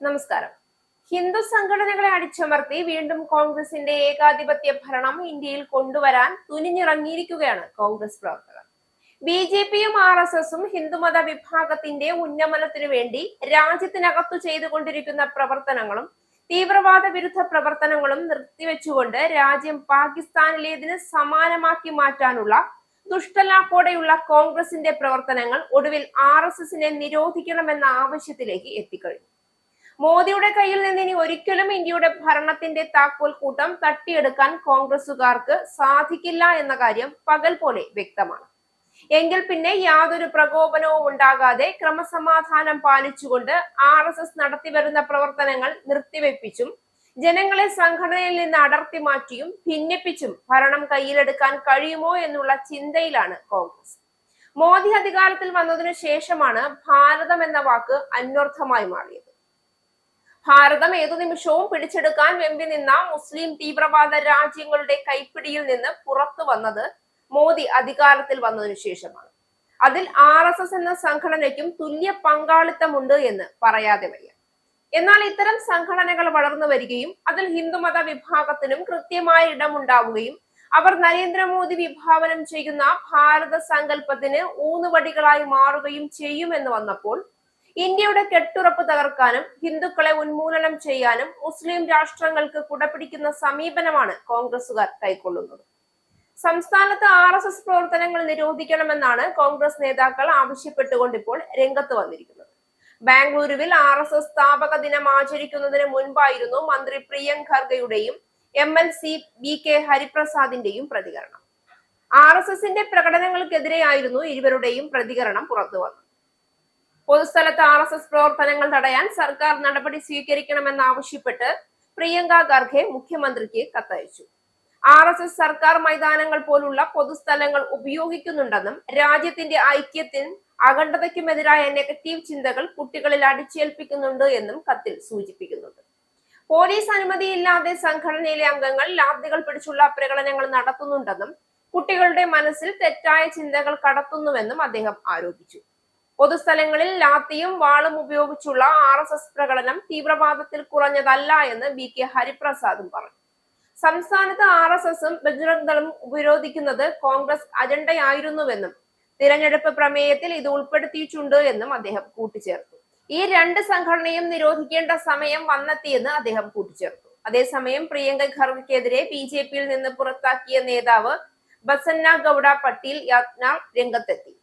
നമസ്കാരം. ഹിന്ദു സംഘടനകളെ അടിച്ചമർത്തി വീണ്ടും കോൺഗ്രസിന്റെ ഏകാധിപത്യ ഭരണം ഇന്ത്യയിൽ കൊണ്ടുവരാൻ തുനിഞ്ഞിറങ്ങിയിരിക്കുകയാണ് കോൺഗ്രസ് പ്രവർത്തകർ. ബി.ജെ.പിയും ആർ.എസ്.എസും ഹിന്ദുമത വിഭാഗത്തിന്റെ ഉന്നമനത്തിനു വേണ്ടി രാജ്യത്തിനകത്തു ചെയ്തുകൊണ്ടിരിക്കുന്ന പ്രവർത്തനങ്ങളും തീവ്രവാദ വിരുദ്ധ പ്രവർത്തനങ്ങളും നിർത്തിവെച്ചുകൊണ്ട് രാജ്യം പാകിസ്ഥാനിലേതിന് സമാനമാക്കി മാറ്റാനുള്ള ദുഷ്ടലാക്കോടെയുള്ള കോൺഗ്രസിന്റെ പ്രവർത്തനങ്ങൾ ഒടുവിൽ ആർ.എസ്.എസിനെ നിരോധിക്കണമെന്ന ആവശ്യത്തിലേക്ക് എത്തിക്കഴിഞ്ഞു. മോദിയുടെ കയ്യിൽ നിന്ന് ഇനി ഒരിക്കലും ഇന്ത്യയുടെ ഭരണത്തിന്റെ താക്കോൽ കൂട്ടം തട്ടിയെടുക്കാൻ കോൺഗ്രസുകാർക്ക് സാധിക്കില്ല എന്ന കാര്യം പകൽ പോലെ വ്യക്തമാണ്. എങ്കിൽ പിന്നെ യാതൊരു പ്രകോപനവും ഉണ്ടാകാതെ ക്രമസമാധാനം പാലിച്ചുകൊണ്ട് ആർ.എസ്.എസ് നടത്തിവരുന്ന പ്രവർത്തനങ്ങൾ നിർത്തിവെപ്പിച്ചും ജനങ്ങളെ സംഘടനയിൽ നിന്ന് അടർത്തി മാറ്റിയും ഭിന്നിപ്പിച്ചും ഭരണം കയ്യിലെടുക്കാൻ കഴിയുമോ എന്നുള്ള ചിന്തയിലാണ് കോൺഗ്രസ്. മോദി അധികാരത്തിൽ വന്നതിനു ശേഷമാണ് ഭാരതം എന്ന വാക്ക് അന്വർത്ഥമായി മാറിയത്. ഭാരതം ഏതു നിമിഷവും പിടിച്ചെടുക്കാൻ വെമ്പി നിന്ന മുസ്ലിം തീവ്രവാദ രാജ്യങ്ങളുടെ കൈപ്പിടിയിൽ നിന്ന് പുറത്തു വന്നത് മോദി അധികാരത്തിൽ വന്നതിനു ശേഷമാണ്. അതിൽ ആർ.എസ്.എസ് എന്ന സംഘടനയ്ക്കും തുല്യ പങ്കാളിത്തമുണ്ട് എന്ന് പറയാതെ വയ്യ. എന്നാൽ ഇത്തരം സംഘടനകൾ വളർന്നു വരികയും അതിൽ ഹിന്ദുമത വിഭാഗത്തിനും കൃത്യമായ ഇടമുണ്ടാവുകയും അവർ നരേന്ദ്രമോദി വിഭാവനം ചെയ്യുന്ന ഭാരത സങ്കല്പത്തിന് ഊന്നുവടികളായി മാറുകയും ചെയ്യുമെന്ന് വന്നപ്പോൾ ഇന്ത്യയുടെ കെട്ടുറപ്പ് തകർക്കാനും ഹിന്ദുക്കളെ ഉന്മൂലനം ചെയ്യാനും മുസ്ലിം രാഷ്ട്രങ്ങൾക്ക് കുടപിടിക്കുന്ന സമീപനമാണ് കോൺഗ്രസുകാർ കൈക്കൊള്ളുന്നത്. സംസ്ഥാനത്ത് ആർ.എസ്.എസ് പ്രവർത്തനങ്ങൾ നിരോധിക്കണമെന്നാണ് കോൺഗ്രസ് നേതാക്കൾ ആവശ്യപ്പെട്ടുകൊണ്ടിപ്പോൾ രംഗത്ത് വന്നിരിക്കുന്നത്. ബാംഗ്ലൂരുവിൽ ആർ.എസ്.എസ് സ്ഥാപക ദിനം ആചരിക്കുന്നതിന് മുൻപായിരുന്നു മന്ത്രി പ്രിയങ്ക് ഖർഗെയുടെയും എം.എൽ.സി ബി.കെ. ഹരിപ്രസാദിന്റെയും പ്രതികരണം. ആർ.എസ്.എസിന്റെ പ്രകടനങ്ങൾക്കെതിരെയായിരുന്നു ഇരുവരുടെയും പ്രതികരണം പുറത്തു വന്നത്. പൊതുസ്ഥലത്ത് ആർ.എസ്.എസ് പ്രവർത്തനങ്ങൾ തടയാൻ സർക്കാർ നടപടി സ്വീകരിക്കണമെന്നാവശ്യപ്പെട്ട് പ്രിയങ്ക ഖർഗെ മുഖ്യമന്ത്രിക്ക് കത്തയച്ചു. ആർ.എസ്.എസ് സർക്കാർ മൈതാനങ്ങൾ പോലുള്ള പൊതുസ്ഥലങ്ങൾ ഉപയോഗിക്കുന്നുണ്ടെന്നും രാജ്യത്തിന്റെ ഐക്യത്തിനും അഖണ്ഡതയ്ക്കുമെതിരായ നെഗറ്റീവ് ചിന്തകൾ കുട്ടികളിൽ അടിച്ചേൽപ്പിക്കുന്നുണ്ട് എന്നും കത്തിൽ സൂചിപ്പിക്കുന്നുണ്ട്. പോലീസ് അനുമതിയില്ലാതെ സംഘടനയിലെ അംഗങ്ങൾ ലാത്തികൾ പിടിച്ചുള്ള പ്രകടനങ്ങൾ നടത്തുന്നുണ്ടെന്നും കുട്ടികളുടെ മനസ്സിൽ തെറ്റായ ചിന്തകൾ കടത്തുന്നുവെന്നും അദ്ദേഹം ആരോപിച്ചു. പൊതുസ്ഥലങ്ങളിൽ ലാത്തിയും വാളും ഉപയോഗിച്ചുള്ള ആർ.എസ്.എസ് പ്രകടനം തീവ്രവാദത്തിൽ കുറഞ്ഞതല്ല എന്ന് ബി.കെ. ഹരിപ്രസാദും പറഞ്ഞു. സംസ്ഥാനത്ത് ആർ.എസ്.എസും ബജ്രംഗ് ദളും വിരോധിക്കുന്നത് കോൺഗ്രസ് അജണ്ടയായിരുന്നുവെന്നും തിരഞ്ഞെടുപ്പ് പ്രമേയത്തിൽ ഇത് ഉൾപ്പെടുത്തിയിട്ടുണ്ട് എന്നും അദ്ദേഹം കൂട്ടിച്ചേർത്തു. ഈ രണ്ട് സംഘടനയും നിരോധിക്കേണ്ട സമയം വന്നെത്തിയെന്ന് അദ്ദേഹം കൂട്ടിച്ചേർത്തു. അതേസമയം പ്രിയങ്ക ഖർഗെക്കെതിരെ ബി.ജെ.പിയിൽ നിന്ന് പുറത്താക്കിയ നേതാവ് ബസന്ന ഗൌഡ പട്ടീൽ യാത്നാൾ രംഗത്തെത്തി.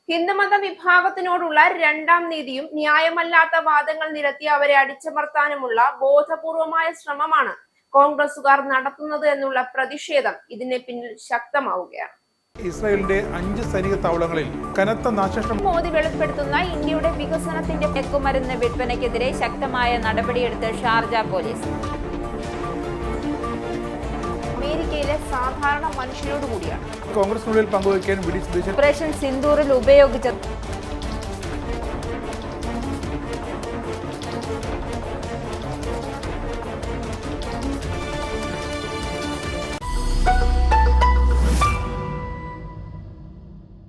ഹിന്ദുമത വിഭാഗത്തിനോടുള്ള രണ്ടാം നീതിയും ന്യായമല്ലാത്ത വാദങ്ങൾ നിരത്തി അവരെ അടിച്ചമർത്താനുമുള്ള ബോധപൂർവമായ ശ്രമമാണ് കോൺഗ്രസുകാർ നടത്തുന്നത് എന്നുള്ള പ്രതിഷേധം ഇതിന് പിന്നിൽ ശക്തമാവുകയാണ്. ഇസ്രായേലിന്റെ 5 സൈനിക താവളങ്ങളിൽ കനത്ത നാശനഷ്ടം. മോദി വെളിപ്പെടുത്തുന്ന ഇന്ത്യയുടെ വികസനത്തിന്റെ മയക്കുമരുന്ന് വിൽപ്പനയ്ക്കെതിരെ ശക്തമായ നടപടിയെടുത്ത് ഷാർജ പോലീസ്. അമേരിക്കയിലെ സാധാരണ മനുഷ്യരോട് കൂടിയാണ് കോൺഗ്രസിനുള്ളിൽ പങ്കുവയ്ക്കാൻ ഓപ്പറേഷൻ സിന്ദൂറിൽ ഉപയോഗിച്ച